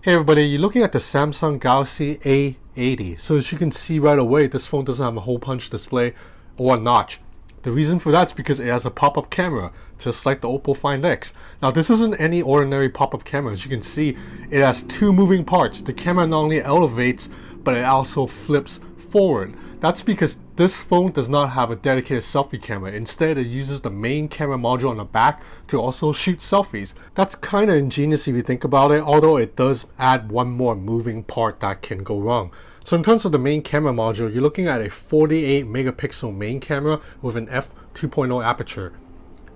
Hey everybody, you're looking at the Samsung Galaxy A80. So as you can see right away, this phone doesn't have a hole punch display or a notch. The reason for that is because it has a pop-up camera, just like the Oppo Find X. Now this isn't any ordinary pop-up camera. As you can see, it has two moving parts. The camera not only elevates, but it also flips forward. That's because this phone does not have a dedicated selfie camera. Instead, it uses the main camera module on the back to also shoot selfies. That's kind of ingenious if you think about it, although it does add one more moving part that can go wrong. So in terms of the main camera module, you're looking at a 48 megapixel main camera with an f2.0 aperture.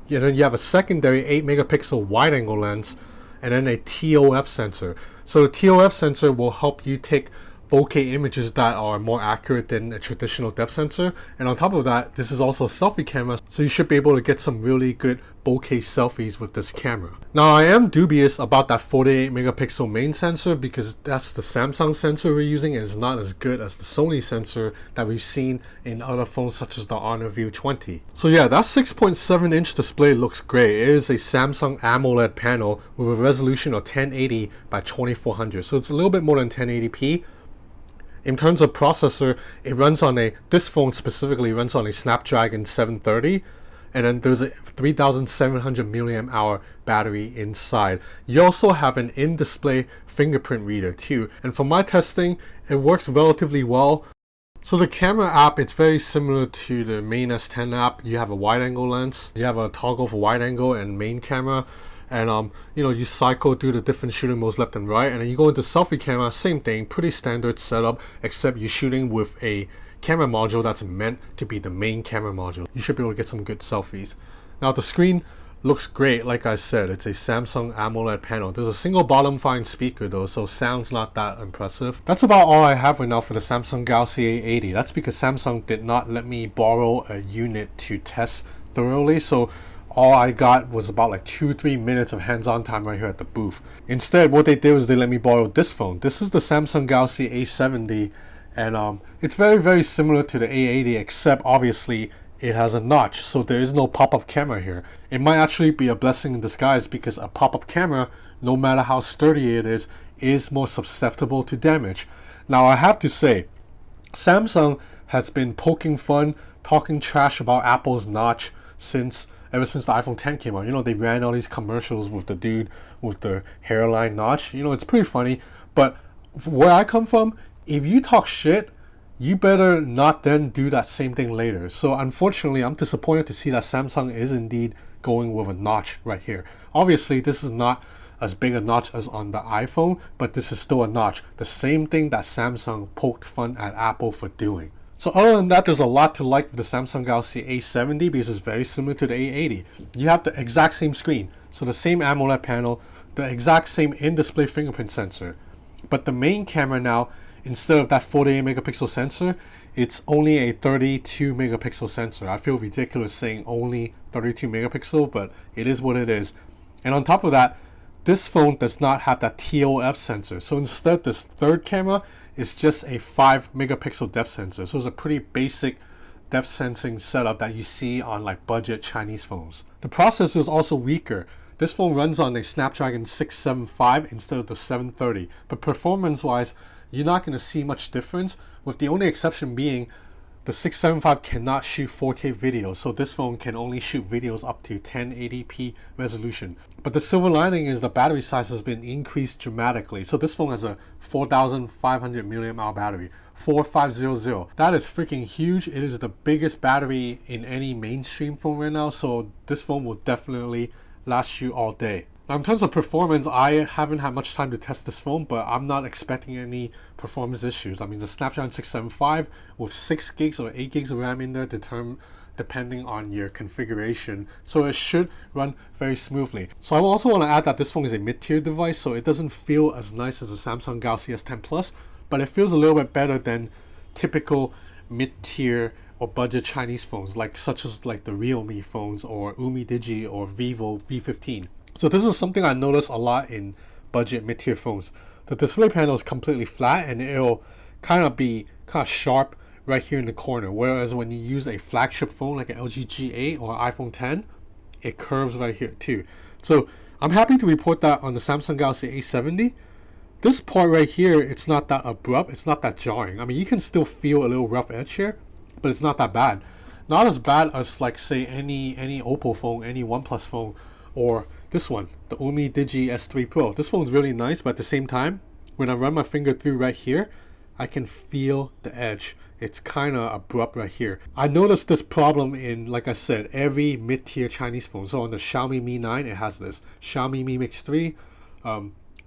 And then you have a secondary 8 megapixel wide angle lens and then a TOF sensor. So the TOF sensor will help you take bokeh images that are more accurate than a traditional depth sensor, and on top of that, this is also a selfie camera, so you should be able to get some really good bokeh selfies with this camera. Now I am dubious about that 48 megapixel main sensor because that's the Samsung sensor we're using and it's not as good as the Sony sensor that we've seen in other phones such as the Honor View 20. So yeah, that 6.7 inch display looks great. It is a Samsung AMOLED panel with a resolution of 1080 by 2400, so it's a little bit more than 1080p. In terms of processor, it runs on this phone specifically runs on a Snapdragon 730, and then there's a 3700 milliamp hour battery inside. You also have an in-display fingerprint reader too, and for my testing, it works relatively well. So the camera app, it's very similar to the main S10 app. You have a wide angle lens, you have a toggle for wide angle and main camera, and you cycle through the different shooting modes left and right, and then you go into selfie camera, same thing, pretty standard setup, except you're shooting with a camera module that's meant to be the main camera module. You should be able to get some good selfies. Now the screen looks great. Like I said, it's a Samsung AMOLED panel. There's a single bottom fine speaker though, so sound's not that impressive. That's about all I have right now for the Samsung Galaxy A80. That's because Samsung did not let me borrow a unit to test thoroughly, so all I got was about like 2-3 minutes of hands-on time right here at the booth. Instead, what they did was they let me borrow this phone. This is the Samsung Galaxy A70, and it's very similar to the A80, except obviously it has a notch, so there is no pop-up camera here. It might actually be a blessing in disguise because a pop-up camera, no matter how sturdy it is more susceptible to damage. Now I have to say, Samsung has been poking fun, talking trash about Apple's notch ever since the iPhone X came out. They ran all these commercials with the dude with the hairline notch. It's pretty funny, but where I come from, if you talk shit, you better not then do that same thing later. So unfortunately, I'm disappointed to see that Samsung is indeed going with a notch right here. Obviously, this is not as big a notch as on the iPhone, but this is still a notch. The same thing that Samsung poked fun at Apple for doing. So other than that, there's a lot to like with the Samsung Galaxy A70 because it's very similar to the A80. You have the exact same screen, so the same AMOLED panel, the exact same in-display fingerprint sensor. But the main camera now, instead of that 48 megapixel sensor, it's only a 32 megapixel sensor. I feel ridiculous saying only 32 megapixel, but it is what it is. And on top of that, this phone does not have that TOF sensor. So instead, this third camera is just a 5 megapixel depth sensor. So it's a pretty basic depth sensing setup that you see on like budget Chinese phones. The processor is also weaker. This phone runs on a Snapdragon 675 instead of the 730. But performance wise, you're not going to see much difference, with the only exception being the 675 cannot shoot 4K videos, so this phone can only shoot videos up to 1080p resolution. But the silver lining is the battery size has been increased dramatically. So this phone has a 4500 milliamp hour battery, 4500. That is freaking huge. It is the biggest battery in any mainstream phone right now, so this phone will definitely last you all day. Now in terms of performance, I haven't had much time to test this phone, but I'm not expecting any performance issues. I mean, the Snapdragon 675 with 6 gigs or 8 gigs of RAM in there depending on your configuration, so it should run very smoothly. So I also want to add that this phone is a mid-tier device, so it doesn't feel as nice as the Samsung Galaxy S10 Plus, but it feels a little bit better than typical mid-tier or budget Chinese phones, such as the Realme phones or Umi Digi or Vivo V15. So this is something I notice a lot in budget mid-tier phones. The display panel is completely flat and it'll kind of sharp right here in the corner, whereas when you use a flagship phone like an LG G8 or iPhone X, it curves right here too. So I'm happy to report that on the Samsung Galaxy A70, this part right here, it's not that abrupt, it's not that jarring. I mean, you can still feel a little rough edge here, but it's not that bad. Not as bad as, like, say, any Oppo phone, any OnePlus phone, or this one, the Umi Digi S3 Pro. This phone's really nice, but at the same time, when I run my finger through right here, I can feel the edge. It's kind of abrupt right here. I noticed this problem in, like I said, every mid-tier Chinese phone. So on the Xiaomi Mi 9, it has this. Xiaomi Mi Mix 3,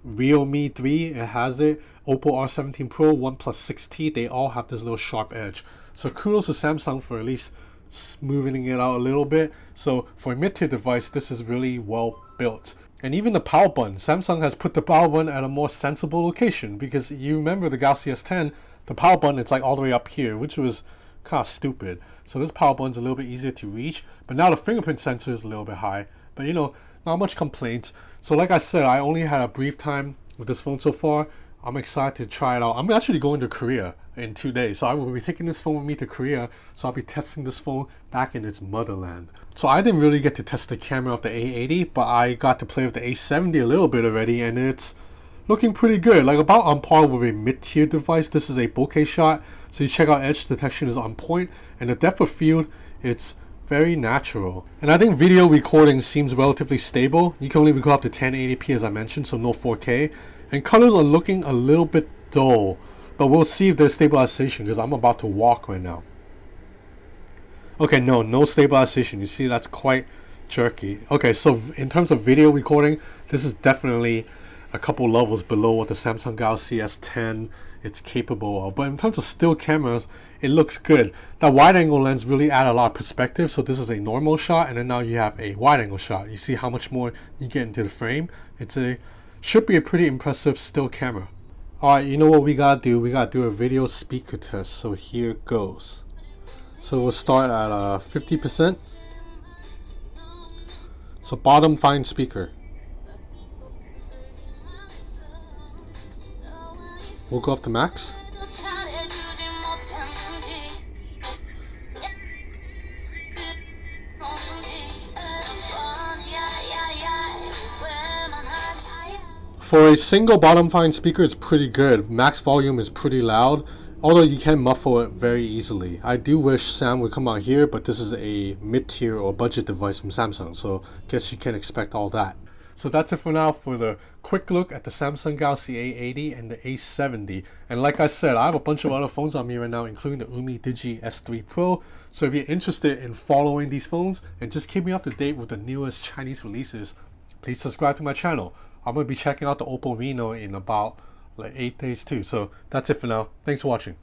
Realme 3, it has it. Oppo R17 Pro, OnePlus 6T, they all have this little sharp edge. So kudos to Samsung for at least smoothing it out a little bit. So for a mid-tier device, this is really well built. And even the power button, Samsung has put the power button at a more sensible location, because you remember the Galaxy S10, the power button, it's like all the way up here, which was kind of stupid. So this power button's a little bit easier to reach, but now the fingerprint sensor is a little bit high. But you know, not much complaints. So like I said, I only had a brief time with this phone so far. I'm excited to try it out. I'm actually going to Korea in 2 days, so I will be taking this phone with me to Korea. So I'll be testing this phone back in its motherland. So I didn't really get to test the camera of the A80, but I got to play with the A70 a little bit already, and it's looking pretty good. Like about on par with a mid-tier device. This is a bokeh shot, so you check out edge detection is on point, and the depth of field, it's very natural. And I think video recording seems relatively stable. You can only record up to 1080p as I mentioned, so no 4K. And colors are looking a little bit dull, but we'll see if there's stabilization, because I'm about to walk right now. Okay, no stabilization. You see, that's quite jerky. Okay, so in terms of video recording, this is definitely a couple levels below what the Samsung Galaxy S10 it's capable of. But in terms of still cameras, it looks good. That wide angle lens really add a lot of perspective. So this is a normal shot, and then now you have a wide angle shot. You see how much more you get into the frame. Should be a pretty impressive still camera. Alright, you know what we gotta do? We gotta do a video speaker test. So here goes. So we'll start at 50%. So bottom find speaker. We'll go up to max. For a single bottom fine speaker, it's pretty good. Max volume is pretty loud, although you can muffle it very easily. I do wish Sam would come out here, but this is a mid-tier or budget device from Samsung, so I guess you can expect all that. So that's it for now for the quick look at the Samsung Galaxy A80 and the A70. And like I said, I have a bunch of other phones on me right now, including the Umi Digi S3 Pro. So if you're interested in following these phones and just keeping up to date with the newest Chinese releases, please subscribe to my channel. I'm going to be checking out the Oppo Reno in about like 8 days too. So that's it for now. Thanks for watching.